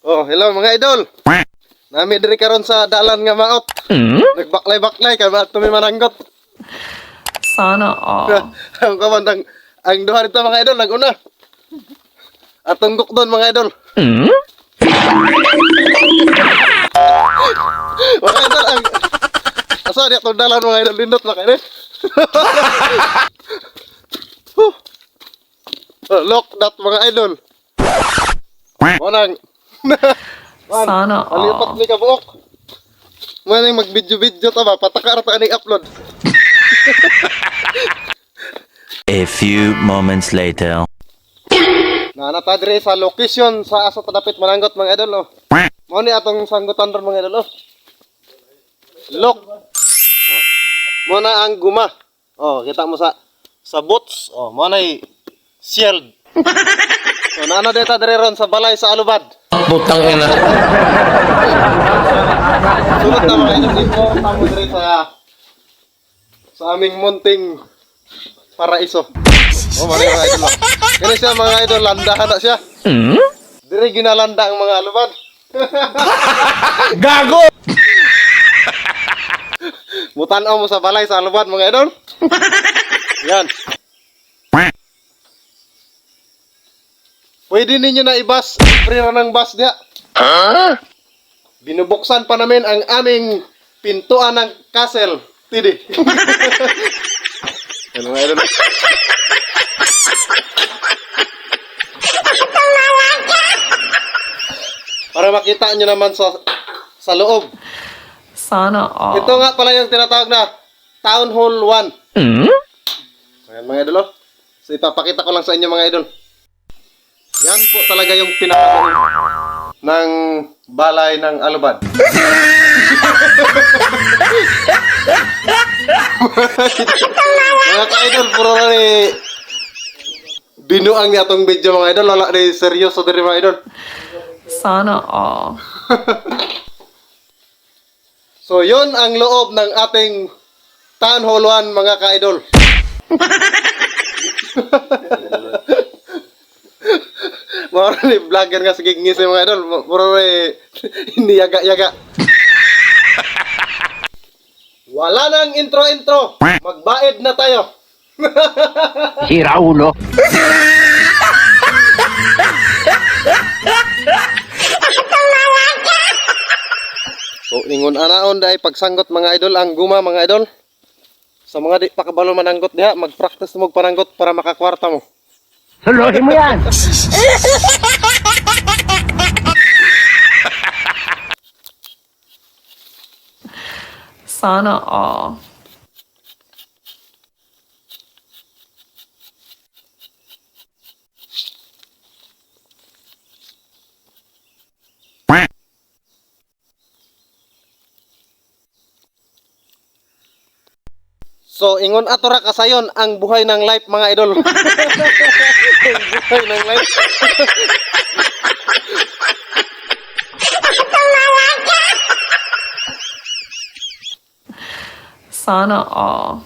Oh, hello mga idol. Nami diri karon sa dalan nga maot. Nagbaklay-baklay kay maadto mi mananggot. Sana all. Ang kamandang ang duha dito mga idol naguna. Atong gukdon mga idol. Mga idol ang asa di atong dalan mga idol lindot na kay. Look that mga idol. Monang. Sana Alipat all. ni kabuok. Manang mag-video-video ta ba patakar ta ani upload. A few moments later. Nanata dire sa location sa asa tadapit mananggot mga idol oh. Mao ni atong sanggutan ron mga idol oh. Look. Oh. Mo na ang guma. Oh, kita mo sa boots. Oh, mo na shield. So naano deta dire ron sa balay sa alubad. Putang ina. Sunod na mga idol dito tamo dire sa aming munting paraiso. Oh, mga idol. Oh. Kani siya mga idol landahan na siya. Dire ginalanda ang mga alubad. Gago! Mutanaw mo sa balay sa alubad mga idol. Yan. Pwede ninyo na ibas, prira ng bus diya. Binubuksan pa namin ang aming pintuan ng castle. Tidi. Ano mga idol? Para makita nyo naman sa loob. Sana all. Ito nga pala yung tinatawag na Town Hall 1. Ayan mga idol oh. So ipapakita ko lang sa inyo mga idol. Yan po talaga yung pinakagaling ng balay ng alubad. Mga ka-idol, puro na ni binuang niya itong video mga idol. Wala ni seryoso din mga idol. Sana all. So yun ang loob ng ating Town Hall 1 mga ka-idol. Mura ni vlogger nga sige ngisi mga idol. Mura ni hindi yaga-yaga. Wala nang intro-intro. Magbaid na tayo. Sira ulo. So ingon anaon dai pagsanggot mga idol ang guma mga idol. Sa mga di pa kabalo mananggot diha, mag-practice mo pananggot para makakwarta mo. Suluhin mo yan! Sana all. So ingon ato ra kasayon ang buhay ng life mga idol. Buhay ng life. Sana all.